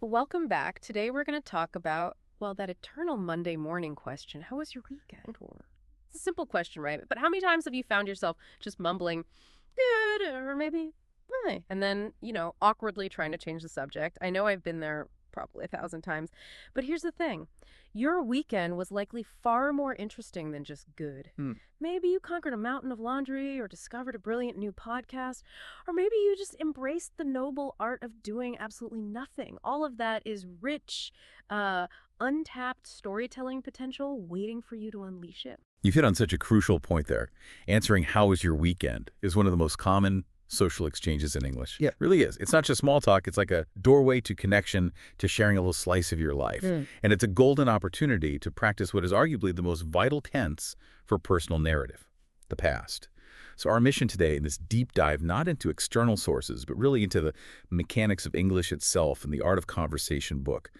Welcome back. Today we're going to talk about, well, that eternal Monday morning question. How was your weekend? Or it's a simple question, right? But how many times have you found yourself just mumbling, good, or maybe, hi, and then, awkwardly trying to change the subject? I know I've been there probably 1,000 times. But here's the thing. Your weekend was likely far more interesting than just good. Hmm. Maybe you conquered a mountain of laundry or discovered a brilliant new podcast, or maybe you just embraced the noble art of doing absolutely nothing. All of that is rich, untapped storytelling potential waiting for you to unleash it. You've hit on such a crucial point there. Answering "how was your weekend" is one of the most common social exchanges in English. Yeah. It really is. It's not just small talk. It's like a doorway to connection, to sharing a little slice of your life. And it's a golden opportunity to practice what is arguably the most vital tense for personal narrative, the past. So our mission today in this deep dive, not into external sources, but really into the mechanics of English itself and the art of conversation book,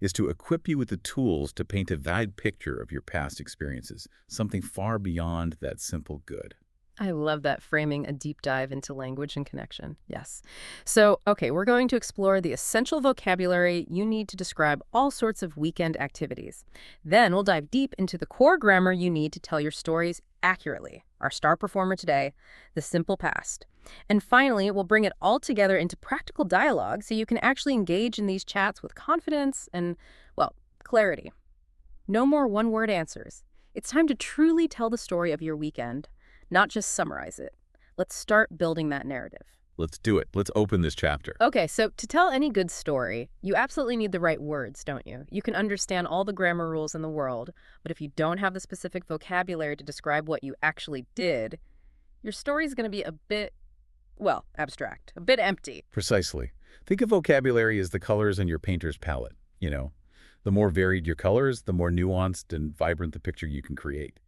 is to equip you with the tools to paint a vivid picture of your past experiences, something far beyond that simple good. I love that, framing a deep dive into language and connection. Yes. So, okay, we're going to explore the essential vocabulary you need to describe all sorts of weekend activities. Then we'll dive deep into the core grammar you need to tell your stories accurately. Our star performer today, the simple past. And finally, we'll bring it all together into practical dialogue so you can actually engage in these chats with confidence and, well, clarity. No more one-word answers. It's time to truly tell the story of your weekend, not just summarize it. Let's start building that narrative. Let's do it. Let's open this chapter. Okay, so to tell any good story, you absolutely need the right words, don't you? You can understand all the grammar rules in the world, but if you don't have the specific vocabulary to describe what you actually did, your story's going to be a bit, well, abstract, a bit empty. Precisely. Think of vocabulary as the colors in your painter's palette. The more varied your colors, the more nuanced and vibrant the picture you can create.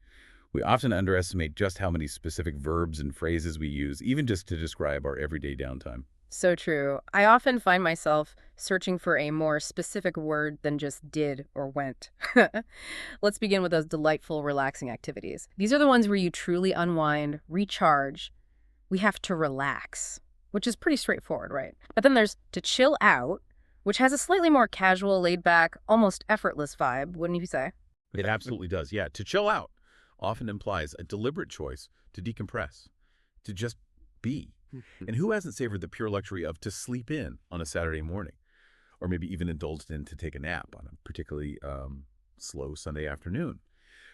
We often underestimate just how many specific verbs and phrases we use, even just to describe our everyday downtime. So true. I often find myself searching for a more specific word than just did or went. Let's begin with those delightful, relaxing activities. These are the ones where you truly unwind, recharge. We have to relax, which is pretty straightforward, right? But then there's to chill out, which has a slightly more casual, laid-back, almost effortless vibe, wouldn't you say? It absolutely does, yeah. To chill out often implies a deliberate choice to decompress, to just be. And who hasn't savored the pure luxury of to sleep in on a Saturday morning, or maybe even indulged in to take a nap on a particularly slow Sunday afternoon?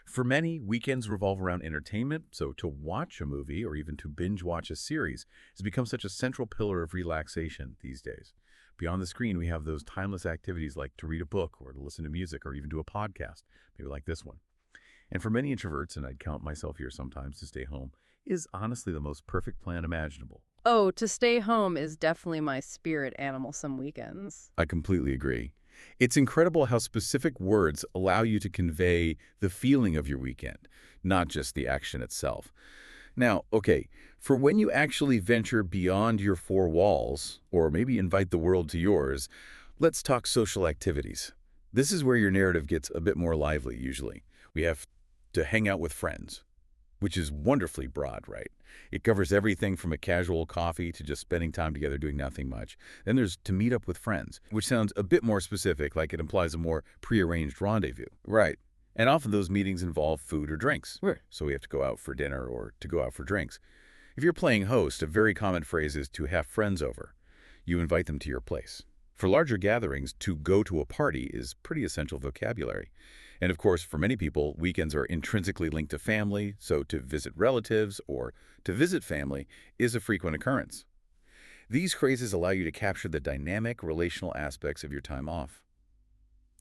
For many, weekends revolve around entertainment, so to watch a movie or even to binge watch a series has become such a central pillar of relaxation these days. Beyond the screen, we have those timeless activities like to read a book or to listen to music or even do a podcast, maybe like this one. And for many introverts, and I'd count myself here sometimes, to stay home is honestly the most perfect plan imaginable. Oh, to stay home is definitely my spirit animal some weekends. I completely agree. It's incredible how specific words allow you to convey the feeling of your weekend, not just the action itself. Now, okay, for when you actually venture beyond your four walls, or maybe invite the world to yours, let's talk social activities. This is where your narrative gets a bit more lively, usually. We have to hang out with friends, which is wonderfully broad, right? It covers everything from a casual coffee to just spending time together doing nothing much. Then there's to meet up with friends, which sounds a bit more specific, like it implies a more prearranged rendezvous. Right. And often those meetings involve food or drinks. Right. So we have to go out for dinner or to go out for drinks. If you're playing host, a very common phrase is to have friends over. You invite them to your place. For larger gatherings, to go to a party is pretty essential vocabulary. And of course, for many people, weekends are intrinsically linked to family, so to visit relatives or to visit family is a frequent occurrence. These phrases allow you to capture the dynamic relational aspects of your time off.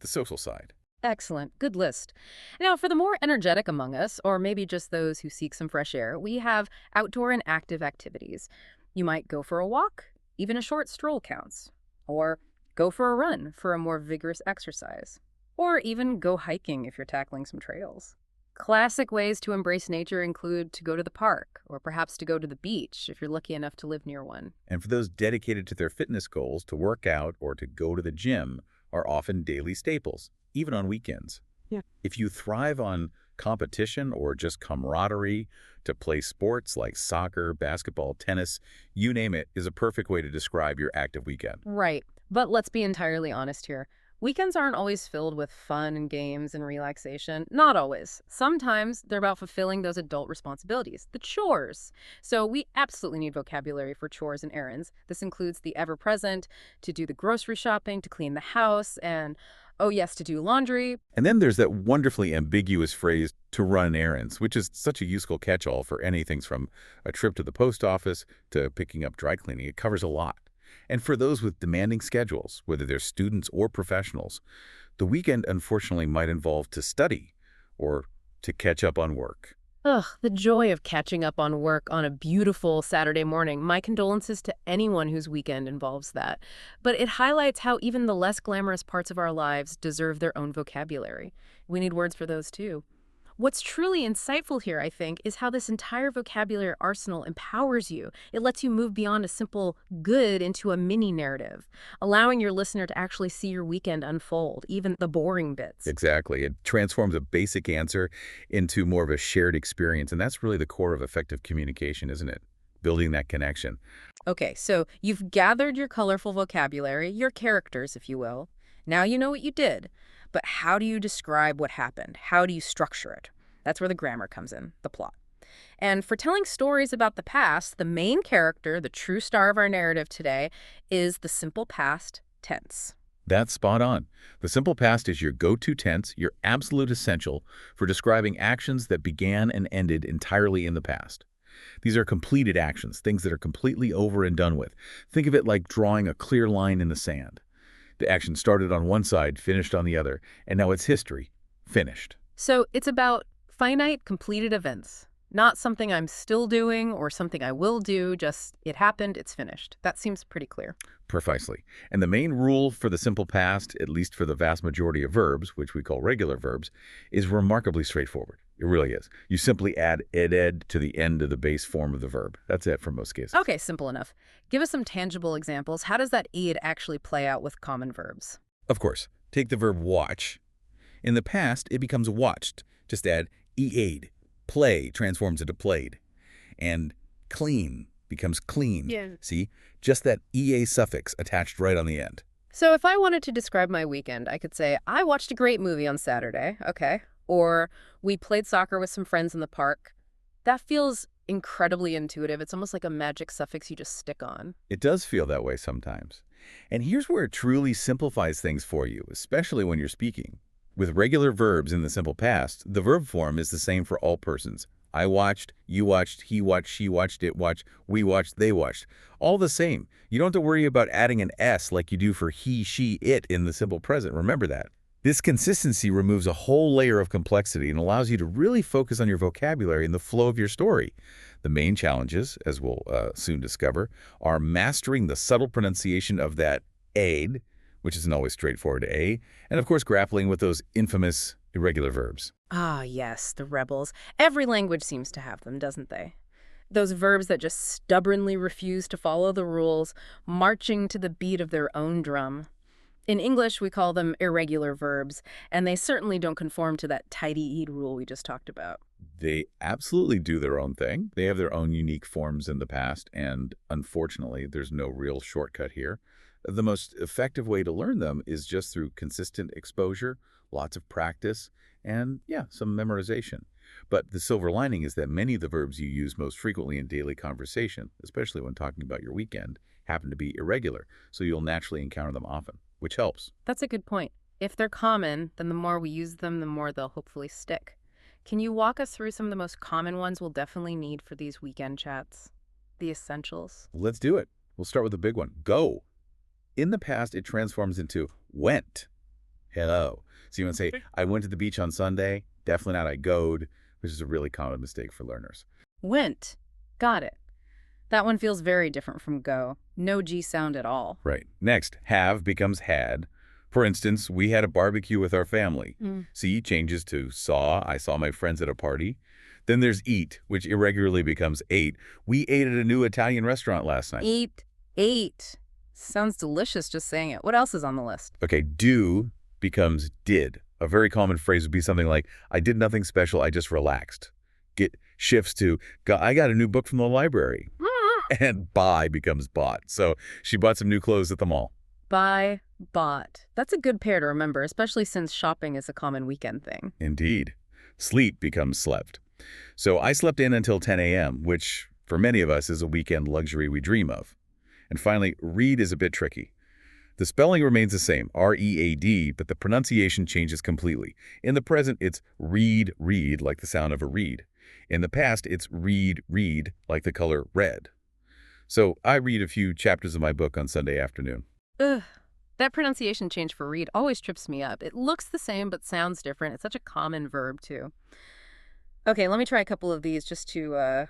The social side. Excellent. Good list. Now, for the more energetic among us, or maybe just those who seek some fresh air, we have outdoor and active activities. You might go for a walk, even a short stroll counts, or go for a run for a more vigorous exercise, or even go hiking if you're tackling some trails. Classic ways to embrace nature include to go to the park, or perhaps to go to the beach if you're lucky enough to live near one. And for those dedicated to their fitness goals, to work out or to go to the gym are often daily staples, even on weekends. Yeah. If you thrive on competition or just camaraderie, to play sports like soccer, basketball, tennis, you name it, is a perfect way to describe your active weekend. Right. But let's be entirely honest here. Weekends aren't always filled with fun and games and relaxation. Not always. Sometimes they're about fulfilling those adult responsibilities, the chores. So we absolutely need vocabulary for chores and errands. This includes the ever-present, to do the grocery shopping, to clean the house, and, oh yes, to do laundry. And then there's that wonderfully ambiguous phrase, to run errands, which is such a useful catch-all for anything from a trip to the post office to picking up dry cleaning. It covers a lot. And for those with demanding schedules, whether they're students or professionals, the weekend unfortunately might involve to study or to catch up on work. Ugh, the joy of catching up on work on a beautiful Saturday morning. My condolences to anyone whose weekend involves that. But it highlights how even the less glamorous parts of our lives deserve their own vocabulary. We need words for those too. What's truly insightful here, I think, is how this entire vocabulary arsenal empowers you. It lets you move beyond a simple good into a mini narrative, allowing your listener to actually see your weekend unfold, even the boring bits. Exactly. It transforms a basic answer into more of a shared experience. And that's really the core of effective communication, isn't it? Building that connection. Okay, so you've gathered your colorful vocabulary, your characters, if you will. Now you know what you did. But how do you describe what happened? How do you structure it? That's where the grammar comes in, the plot. And for telling stories about the past, the main character, the true star of our narrative today, is the simple past tense. That's spot on. The simple past is your go-to tense, your absolute essential for describing actions that began and ended entirely in the past. These are completed actions, things that are completely over and done with. Think of it like drawing a clear line in the sand. The action started on one side, finished on the other, and now it's history. Finished. So it's about finite, completed events, not something I'm still doing or something I will do, just it happened, it's finished. That seems pretty clear. Precisely. And the main rule for the simple past, at least for the vast majority of verbs, which we call regular verbs, is remarkably straightforward. It really is. You simply add ed to the end of the base form of the verb. That's it for most cases. Okay, simple enough. Give us some tangible examples. How does that ed actually play out with common verbs? Of course. Take the verb watch. In the past, it becomes watched. Just add ea'd. Play transforms into played. And clean becomes cleaned. Yeah. See? Just that ea suffix attached right on the end. So if I wanted to describe my weekend, I could say, I watched a great movie on Saturday. Okay. Or we played soccer with some friends in the park. That feels incredibly intuitive. It's almost like a magic suffix you just stick on. It does feel that way sometimes. And here's where it truly simplifies things for you, especially when you're speaking. With regular verbs in the simple past, the verb form is the same for all persons. I watched, you watched, he watched, she watched, it watched, we watched, they watched. All the same. You don't have to worry about adding an S like you do for he, she, it in the simple present. Remember that. This consistency removes a whole layer of complexity and allows you to really focus on your vocabulary and the flow of your story. The main challenges, as we'll soon discover, are mastering the subtle pronunciation of that aid, which isn't always straightforward to A, and of course grappling with those infamous irregular verbs. Ah, yes, the rebels. Every language seems to have them, doesn't they? Those verbs that just stubbornly refuse to follow the rules, marching to the beat of their own drum. In English, we call them irregular verbs, and they certainly don't conform to that tidy-eat rule we just talked about. They absolutely do their own thing. They have their own unique forms in the past, and unfortunately, there's no real shortcut here. The most effective way to learn them is just through consistent exposure, lots of practice, and some memorization. But the silver lining is that many of the verbs you use most frequently in daily conversation, especially when talking about your weekend, happen to be irregular, so you'll naturally encounter them often, which helps. That's a good point. If they're common, then the more we use them, the more they'll hopefully stick. Can you walk us through some of the most common ones we'll definitely need for these weekend chats? The essentials. Let's do it. We'll start with the big one. Go. In the past, it transforms into went. Hello. So you want to say, I went to the beach on Sunday. Definitely not I goed, which is a really common mistake for learners. Went. Got it. That one feels very different from go. No G sound at all. Right. Next, have becomes had. For instance, we had a barbecue with our family. See changes to saw. I saw my friends at a party. Then there's eat, which irregularly becomes ate. We ate at a new Italian restaurant last night. Ate. Sounds delicious just saying it. What else is on the list? Okay, do becomes did. A very common phrase would be something like, I did nothing special, I just relaxed. Get shifts to, I got a new book from the library. And buy becomes bought. So she bought some new clothes at the mall. Buy, bought. That's a good pair to remember, especially since shopping is a common weekend thing. Indeed. Sleep becomes slept. So I slept in until 10 a.m., which for many of us is a weekend luxury we dream of. And finally, read is a bit tricky. The spelling remains the same, R-E-A-D, but the pronunciation changes completely. In the present, it's read, read, like the sound of a reed. In the past, it's read, read, like the color red. So I read a few chapters of my book on Sunday afternoon. Ugh. That pronunciation change for read always trips me up. It looks the same but sounds different. It's such a common verb, too. Okay, let me try a couple of these just to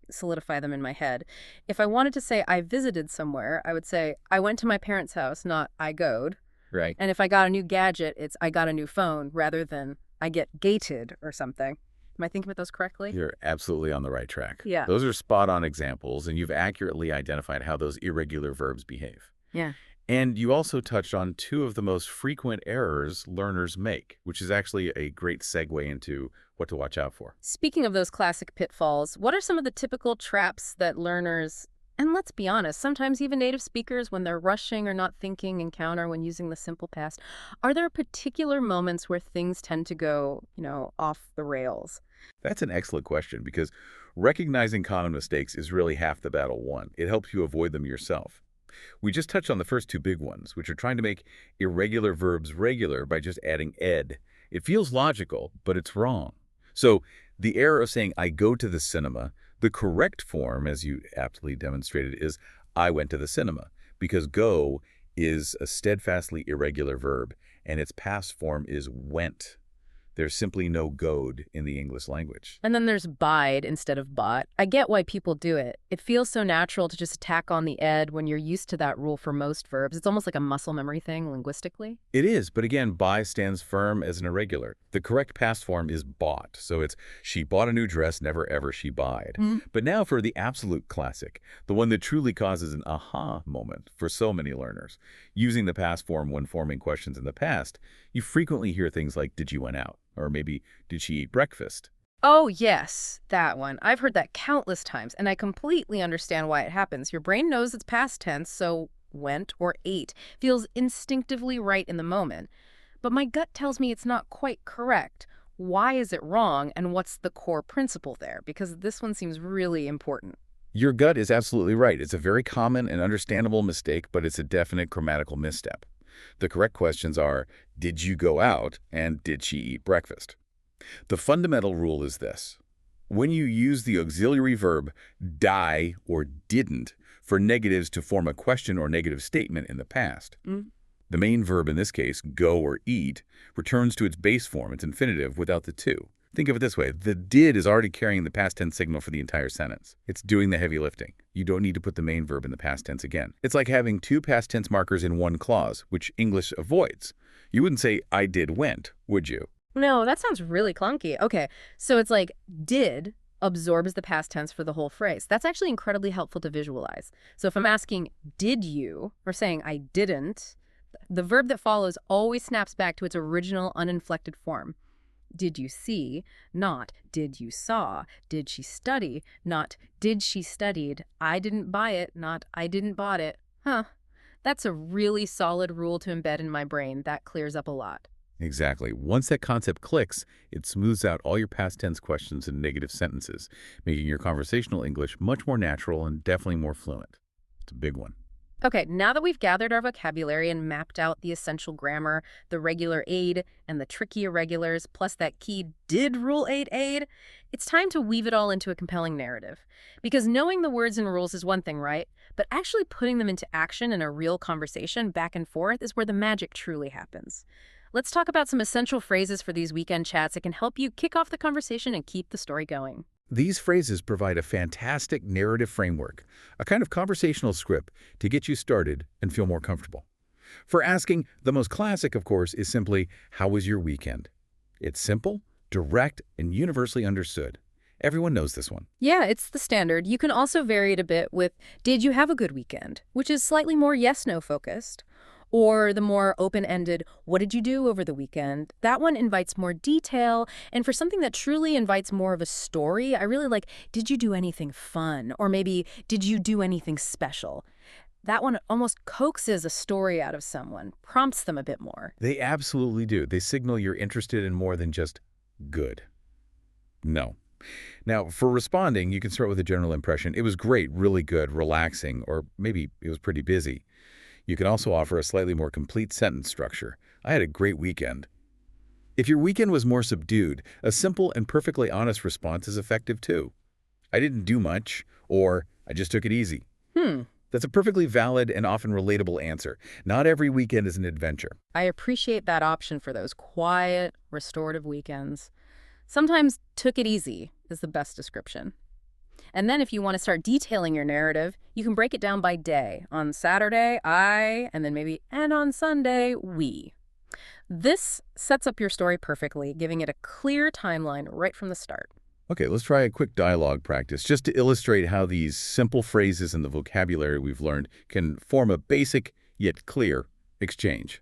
solidify them in my head. If I wanted to say I visited somewhere, I would say I went to my parents' house, not I goed. Right. And if I got a new gadget, it's I got a new phone rather than I get gated or something. Am I thinking about those correctly? You're absolutely on the right track. Yeah. Those are spot-on examples, and you've accurately identified how those irregular verbs behave. Yeah. And you also touched on two of the most frequent errors learners make, which is actually a great segue into what to watch out for. Speaking of those classic pitfalls, what are some of the typical traps that learners, and let's be honest, sometimes even native speakers, when they're rushing or not thinking, encounter when using the simple past? Are there particular moments where things tend to go, off the rails? That's an excellent question because recognizing common mistakes is really half the battle won. It helps you avoid them yourself. We just touched on the first two big ones, which are trying to make irregular verbs regular by just adding ed. It feels logical, but it's wrong. So the error of saying I go to the cinema, the correct form, as you aptly demonstrated, is I went to the cinema, because go is a steadfastly irregular verb, and its past form is went. There's simply no goad in the English language. And then there's bide instead of bought. I get why people do it. It feels so natural to just tack on the ed when you're used to that rule for most verbs. It's almost like a muscle memory thing linguistically. It is, but again, buy stands firm as an irregular. The correct past form is bought, so it's she bought a new dress, never ever she buyed. But now for the absolute classic, the one that truly causes an aha moment for so many learners. Using the past form when forming questions in the past, you frequently hear things like, did you went out? Or maybe, did she eat breakfast? Oh, yes, that one. I've heard that countless times, and I completely understand why it happens. Your brain knows it's past tense, so went or ate feels instinctively right in the moment. But my gut tells me it's not quite correct. Why is it wrong, and what's the core principle there? Because this one seems really important. Your gut is absolutely right. It's a very common and understandable mistake, but it's a definite grammatical misstep. The correct questions are, did you go out and did she eat breakfast? The fundamental rule is this. When you use the auxiliary verb die or didn't for negatives to form a question or negative statement in the past, the main verb in this case, go or eat, returns to its base form, its infinitive, without the to. Think of it this way. The did is already carrying the past tense signal for the entire sentence. It's doing the heavy lifting. You don't need to put the main verb in the past tense again. It's like having two past tense markers in one clause, which English avoids. You wouldn't say, I did went, would you? No, that sounds really clunky. Okay, so it's like did absorbs the past tense for the whole phrase. That's actually incredibly helpful to visualize. So if I'm asking, did you, or saying I didn't, the verb that follows always snaps back to its original uninflected form. Did you see, not did you saw. Did she study, not did she studied. I didn't buy it, not I didn't bought it. That's a really solid rule to embed in my brain. That clears up a lot. Exactly. Once that concept clicks, it smooths out all your past tense questions and negative sentences, making your conversational English much more natural and definitely more fluent. It's a big one. Okay, now that we've gathered our vocabulary and mapped out the essential grammar, the regular aid, and the tricky irregulars, plus that key did rule aid, it's time to weave it all into a compelling narrative. Because knowing the words and rules is one thing, right? But actually putting them into action in a real conversation back and forth is where the magic truly happens. Let's talk about some essential phrases for these weekend chats that can help you kick off the conversation and keep the story going. These phrases provide a fantastic narrative framework, a kind of conversational script to get you started and feel more comfortable. For asking, the most classic, of course, is simply, how was your weekend? It's simple, direct, and universally understood. Everyone knows this one. Yeah, it's the standard. You can also vary it a bit with, did you have a good weekend? Which is slightly more yes-no focused. Or the more open-ended, what did you do over the weekend? That one invites more detail. And for something that truly invites more of a story, I really like, did you do anything fun? Or maybe, did you do anything special? That one almost coaxes a story out of someone, prompts them a bit more. They absolutely do. They signal you're interested in more than just good. No. Now, for responding, you can start with a general impression. It was great, really good, relaxing, or maybe it was pretty busy. You can also offer a slightly more complete sentence structure. I had a great weekend. If your weekend was more subdued, a simple and perfectly honest response is effective too. I didn't do much, or I just took it easy. Hmm. That's a perfectly valid and often relatable answer. Not every weekend is an adventure. I appreciate that option for those quiet, restorative weekends. Sometimes took it easy is the best description. And then if you want to start detailing your narrative, you can break it down by day. On Saturday, I, and then maybe, and on Sunday, we. This sets up your story perfectly, giving it a clear timeline right from the start. Okay, let's try a quick dialogue practice just to illustrate how these simple phrases and the vocabulary we've learned can form a basic yet clear exchange.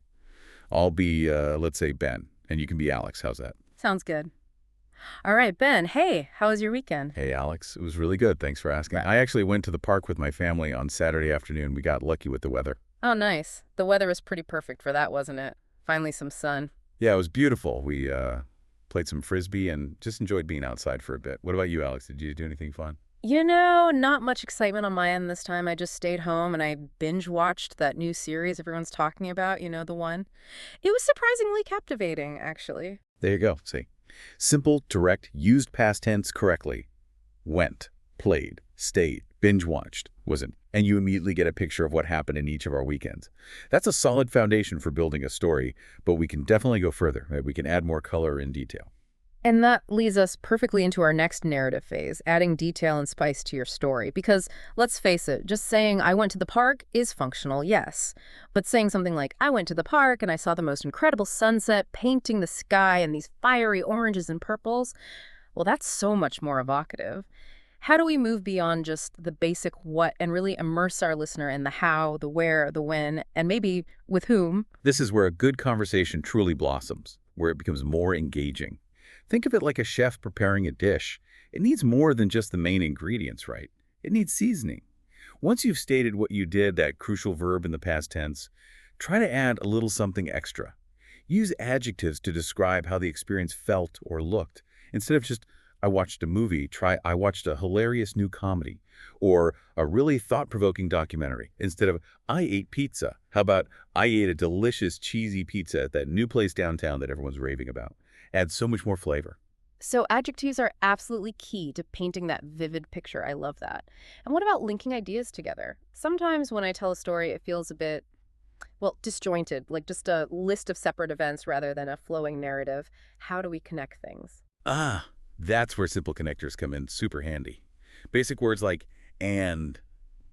I'll be, let's say, Ben, and you can be Alex. How's that? Sounds good. All right, Ben, hey, how was your weekend? Hey, Alex. It was really good. Thanks for asking. Right. I actually went to the park with my family on Saturday afternoon. We got lucky with the weather. Oh, nice. The weather was pretty perfect for that, wasn't it? Finally some sun. Yeah, it was beautiful. We played some Frisbee and just enjoyed being outside for a bit. What about you, Alex? Did you do anything fun? Not much excitement on my end this time. I just stayed home and I binge-watched that new series everyone's talking about, the one. It was surprisingly captivating, actually. There you go. See? Simple, direct, used past tense correctly. Went, played, stayed, binge-watched, wasn't. And you immediately get a picture of what happened in each of our weekends. That's a solid foundation for building a story, but we can definitely go further. Right? We can add more color and detail. And that leads us perfectly into our next narrative phase, adding detail and spice to your story. Because, let's face it, just saying, I went to the park is functional, yes. But saying something like, I went to the park and I saw the most incredible sunset, painting the sky in these fiery oranges and purples, well, that's so much more evocative. How do we move beyond just the basic what and really immerse our listener in the how, the where, the when, and maybe with whom? This is where a good conversation truly blossoms, where it becomes more engaging. Think of it like a chef preparing a dish. It needs more than just the main ingredients, right? It needs seasoning. Once you've stated what you did, that crucial verb in the past tense, try to add a little something extra. Use adjectives to describe how the experience felt or looked. Instead of just, I watched a movie, try, I watched a hilarious new comedy. Or a really thought-provoking documentary. Instead of, I ate pizza. How about, I ate a delicious cheesy pizza at that new place downtown that everyone's raving about. Adds so much more flavor. So adjectives are absolutely key to painting that vivid picture. I love that. And what about linking ideas together? Sometimes when I tell a story, it feels a bit, well, disjointed, like just a list of separate events rather than a flowing narrative. How do we connect things? Ah, that's where simple connectors come in super handy. Basic words like and,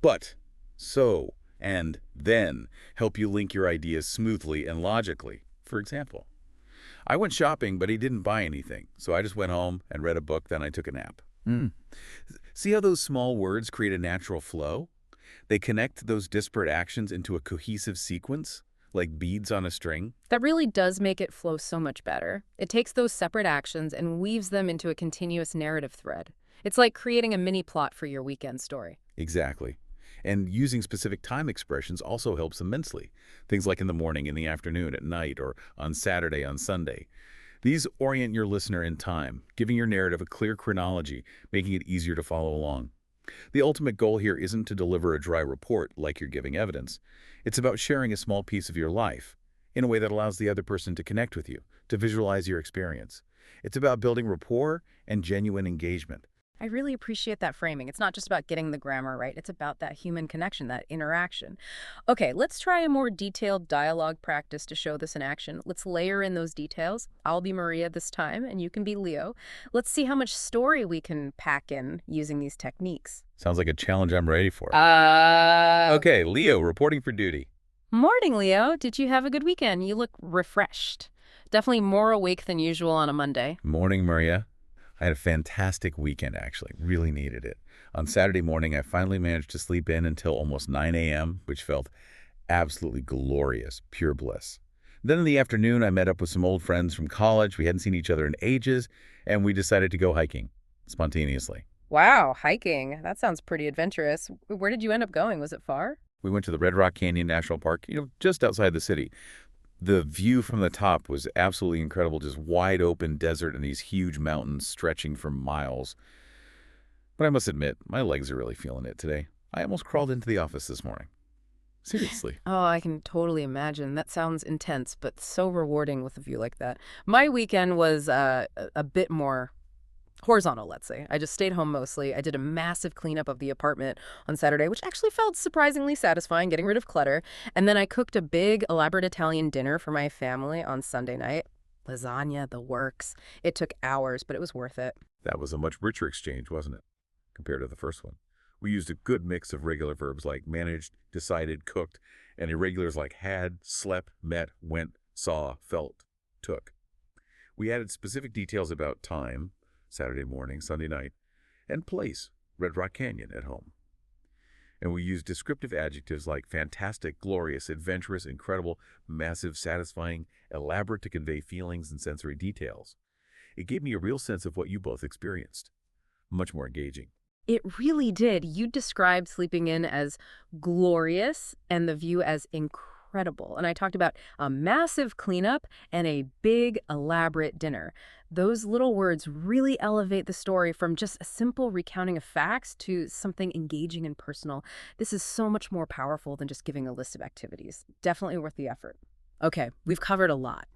but, so, and then help you link your ideas smoothly and logically. For example, I went shopping, but he didn't buy anything, so I just went home and read a book, then I took a nap. See how those small words create a natural flow? They connect those disparate actions into a cohesive sequence, like beads on a string. That really does make it flow so much better. It takes those separate actions and weaves them into a continuous narrative thread. It's like creating a mini plot for your weekend story. Exactly. And using specific time expressions also helps immensely. Things like in the morning, in the afternoon, at night, or on Saturday, on Sunday. These orient your listener in time, giving your narrative a clear chronology, making it easier to follow along. The ultimate goal here isn't to deliver a dry report like you're giving evidence. It's about sharing a small piece of your life in a way that allows the other person to connect with you, to visualize your experience. It's about building rapport and genuine engagement. I really appreciate that framing. It's not just about getting the grammar right. It's about that human connection, that interaction. Okay, let's try a more detailed dialogue practice to show this in action. Let's layer in those details. I'll be Maria this time, and you can be Leo. Let's see how much story we can pack in using these techniques. Sounds like a challenge I'm ready for. Okay, Leo, reporting for duty. Morning, Leo. Did you have a good weekend? You look refreshed. Definitely more awake than usual on a Monday. Morning, Maria. I had a fantastic weekend, actually. Really needed it. On Saturday morning, I finally managed to sleep in until almost 9 a.m., which felt absolutely glorious, pure bliss. Then in the afternoon, I met up with some old friends from college. We hadn't seen each other in ages, and we decided to go hiking spontaneously. Wow, hiking. That sounds pretty adventurous. Where did you end up going? Was it far? We went to the Red Rock Canyon National Park, just outside the city. The view from the top was absolutely incredible, just wide open desert and these huge mountains stretching for miles. But I must admit, my legs are really feeling it today. I almost crawled into the office this morning. Seriously. Oh, I can totally imagine. That sounds intense, but so rewarding with a view like that. My weekend was a bit more horizontal, let's say. I just stayed home mostly. I did a massive cleanup of the apartment on Saturday, which actually felt surprisingly satisfying, getting rid of clutter. And then I cooked a big, elaborate Italian dinner for my family on Sunday night. Lasagna, the works. It took hours, but it was worth it. That was a much richer exchange, wasn't it, compared to the first one? We used a good mix of regular verbs like managed, decided, cooked, and irregulars like had, slept, met, went, saw, felt, took. We added specific details about time, Saturday morning, Sunday night, and place, Red Rock Canyon at home. And we used descriptive adjectives like fantastic, glorious, adventurous, incredible, massive, satisfying, elaborate to convey feelings and sensory details. It gave me a real sense of what you both experienced. Much more engaging. It really did. You described sleeping in as glorious and the view as incredible. And I talked about a massive cleanup and a big, elaborate dinner. Those little words really elevate the story from just a simple recounting of facts to something engaging and personal. This is so much more powerful than just giving a list of activities. Definitely worth the effort. Okay, we've covered a lot.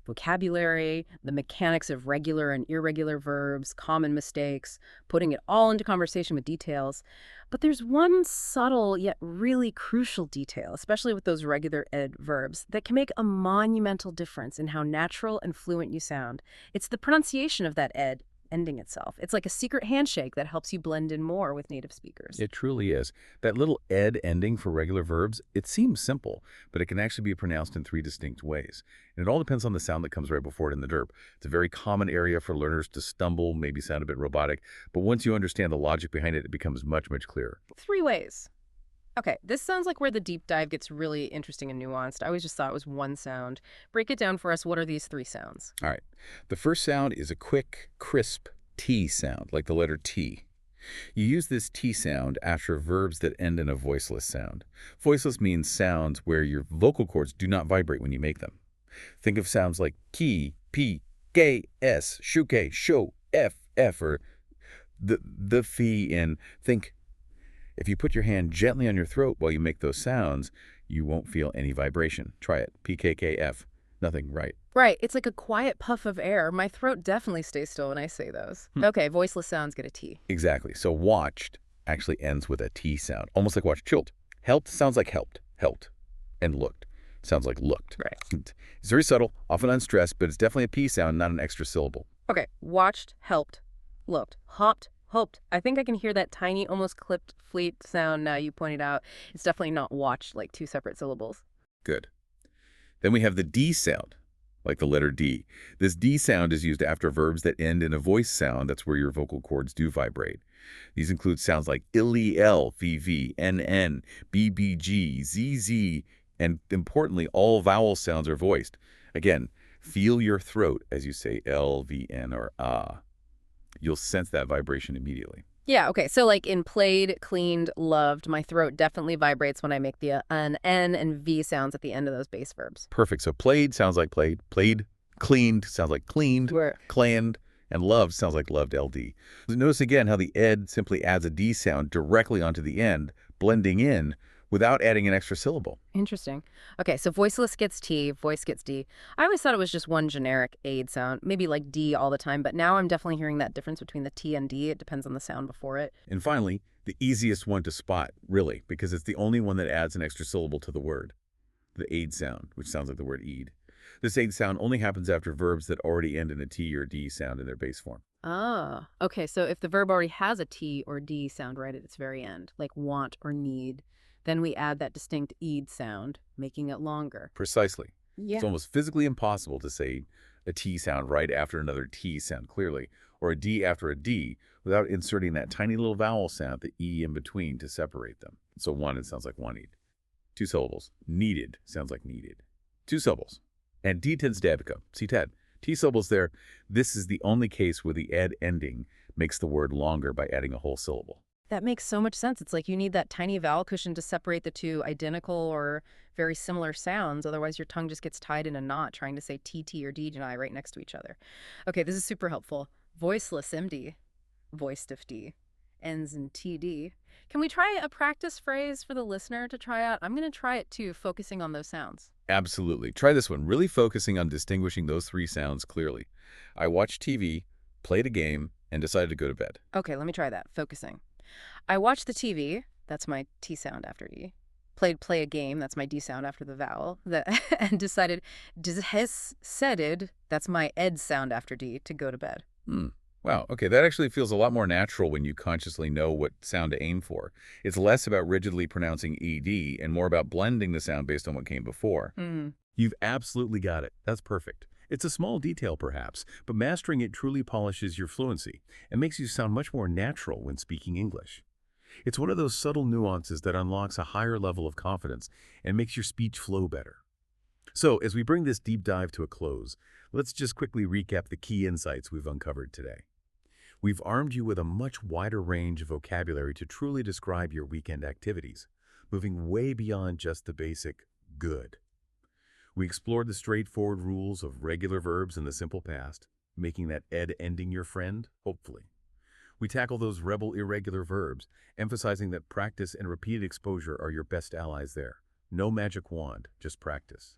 Vocabulary, the mechanics of regular and irregular verbs, common mistakes, putting it all into conversation with details. But there's one subtle yet really crucial detail, especially with those regular ed verbs, that can make a monumental difference in how natural and fluent you sound. It's the pronunciation of that ed ending itself. It's like a secret handshake that helps you blend in more with native speakers. It truly is. That little ed ending for regular verbs, it seems simple, but it can actually be pronounced in 3 distinct ways. And it all depends on the sound that comes right before it in the derp. It's a very common area for learners to stumble, maybe sound a bit robotic, but once you understand the logic behind it, it becomes much, much clearer. 3 ways. Okay, this sounds like where the deep dive gets really interesting and nuanced. I always just thought it was one sound. Break it down for us. What are these 3 sounds? All right. The first sound is a quick, crisp T sound, like the letter T. You use this T sound after verbs that end in a voiceless sound. Voiceless means sounds where your vocal cords do not vibrate when you make them. Think of sounds like ki, pi, ke, s, shuke, sho, f, or the fi, and think if you put your hand gently on your throat while you make those sounds, you won't feel any vibration. Try it. PKKF. Nothing, right? Right. It's like a quiet puff of air. My throat definitely stays still when I say those. Okay, voiceless sounds get a T. Exactly. So watched actually ends with a T sound, almost like watched. Chilled. Helped sounds like helped, helped. And looked sounds like looked. Right. It's very subtle, often unstressed, but it's definitely a P sound, not an extra syllable. Okay, watched, helped, looked, hopped, hoped. I think I can hear that tiny, almost clipped, fleet sound now you pointed out. It's definitely not watched like 2 separate syllables. Good. Then we have the D sound, like the letter D. This D sound is used after verbs that end in a voice sound. That's where your vocal cords do vibrate. These include sounds like IL, VV, NN, BBG, ZZ, and importantly, all vowel sounds are voiced. Again, feel your throat as you say L, V, N, or ah. You'll sense that vibration immediately. Yeah, okay, so like in played, cleaned, loved, my throat definitely vibrates when I make the an N and V sounds at the end of those base verbs. Perfect. So played sounds like played, cleaned sounds like cleaned, clanned, and loved sounds like loved, LD. Notice again how the ed simply adds a D sound directly onto the end, blending in without adding an extra syllable. Interesting. Okay, so voiceless gets T, voice gets D. I always thought it was just one generic aid sound, maybe like D all the time, but now I'm definitely hearing that difference between the T and D. It depends on the sound before it. And finally, the easiest one to spot, really, because it's the only one that adds an extra syllable to the word, the aid sound, which sounds like the word eed. This aid sound only happens after verbs that already end in a T or D sound in their base form. Ah, okay, so if the verb already has a T or D sound right at its very end, like want or need, then we add that distinct eed sound, making it longer. Precisely. Yeah. It's almost physically impossible to say a T sound right after another T sound clearly, or a D after a D, without inserting that tiny little vowel sound, the E in between, to separate them. So wanted sounds like wanted. 2 syllables. Needed sounds like needed. 2 syllables. And D tends to echo. See Ted. T syllables there. This is the only case where the ed ending makes the word longer by adding a whole syllable. That makes so much sense. It's like you need that tiny vowel cushion to separate the two identical or very similar sounds. Otherwise, your tongue just gets tied in a knot trying to say TT or D and I right next to each other. Okay, this is super helpful. Voiceless MD, voiced if D, ends in TD. Can we try a practice phrase for the listener to try out? I'm going to try it too, focusing on those sounds. Absolutely. Try this one, really focusing on distinguishing those three sounds clearly. I watched TV, played a game, and decided to go to bed. Okay, let me try that. Focusing. I watched the TV, that's my T sound after E. Played play a game, that's my D sound after the vowel. And decided, decided, that's my ed sound after D, to go to bed. Hmm. Wow, okay, that actually feels a lot more natural when you consciously know what sound to aim for. It's less about rigidly pronouncing ED and more about blending the sound based on what came before. Hmm. You've absolutely got it. That's perfect. It's a small detail, perhaps, but mastering it truly polishes your fluency and makes you sound much more natural when speaking English. It's one of those subtle nuances that unlocks a higher level of confidence and makes your speech flow better. So, as we bring this deep dive to a close, let's just quickly recap the key insights we've uncovered today. We've armed you with a much wider range of vocabulary to truly describe your weekend activities, moving way beyond just the basic good. We explored the straightforward rules of regular verbs in the simple past, making that ed ending your friend, hopefully. We tackle those rebel irregular verbs, emphasizing that practice and repeated exposure are your best allies there. No magic wand, just practice.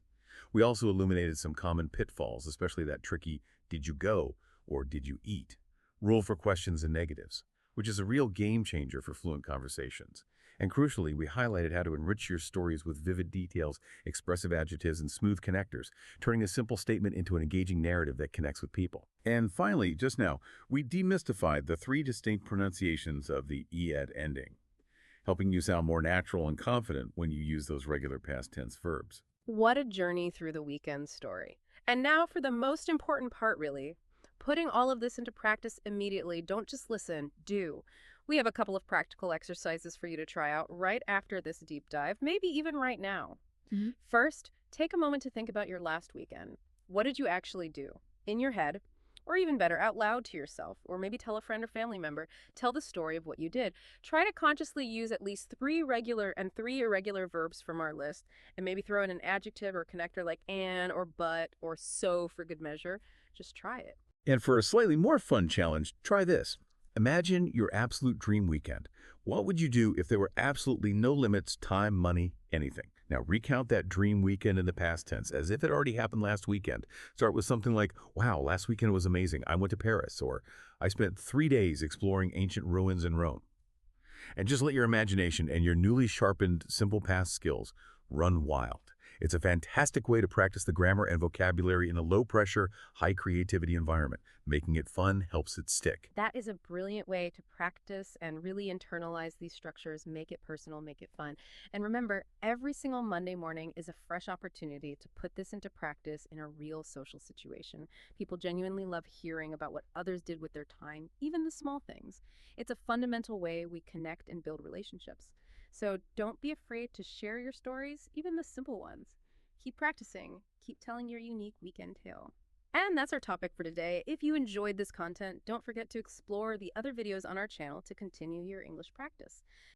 We also illuminated some common pitfalls, especially that tricky "did you go" or "did you eat" rule for questions and negatives, which is a real game changer for fluent conversations. And crucially, we highlighted how to enrich your stories with vivid details, expressive adjectives, and smooth connectors, turning a simple statement into an engaging narrative that connects with people. And finally, just now, we demystified the three distinct pronunciations of the ed ending, helping you sound more natural and confident when you use those regular past tense verbs. What a journey through the weekend story. And now for the most important part, really. Putting all of this into practice immediately. Don't just listen, do. We have a couple of practical exercises for you to try out right after this deep dive, maybe even right now. First, take a moment to think about your last weekend. What did you actually do? In your head, or even better, out loud to yourself, or maybe tell a friend or family member. Tell the story of what you did. Try to consciously use at least 3 regular and 3 irregular verbs from our list, and maybe throw in an adjective or connector like "and" or "but" or "so" for good measure. Just try it. And for a slightly more fun challenge, try this. Imagine your absolute dream weekend. What would you do if there were absolutely no limits, time, money, anything? Now recount that dream weekend in the past tense as if it already happened last weekend. Start with something like, wow, last weekend was amazing. I went to Paris, or I spent 3 days exploring ancient ruins in Rome. And just let your imagination and your newly sharpened simple past skills run wild. It's a fantastic way to practice the grammar and vocabulary in a low-pressure, high-creativity environment. Making it fun helps it stick. That is a brilliant way to practice and really internalize these structures, make it personal, make it fun. And remember, every single Monday morning is a fresh opportunity to put this into practice in a real social situation. People genuinely love hearing about what others did with their time, even the small things. It's a fundamental way we connect and build relationships. So don't be afraid to share your stories, even the simple ones. Keep practicing. Keep telling your unique weekend tale. And that's our topic for today. If you enjoyed this content, don't forget to explore the other videos on our channel to continue your English practice.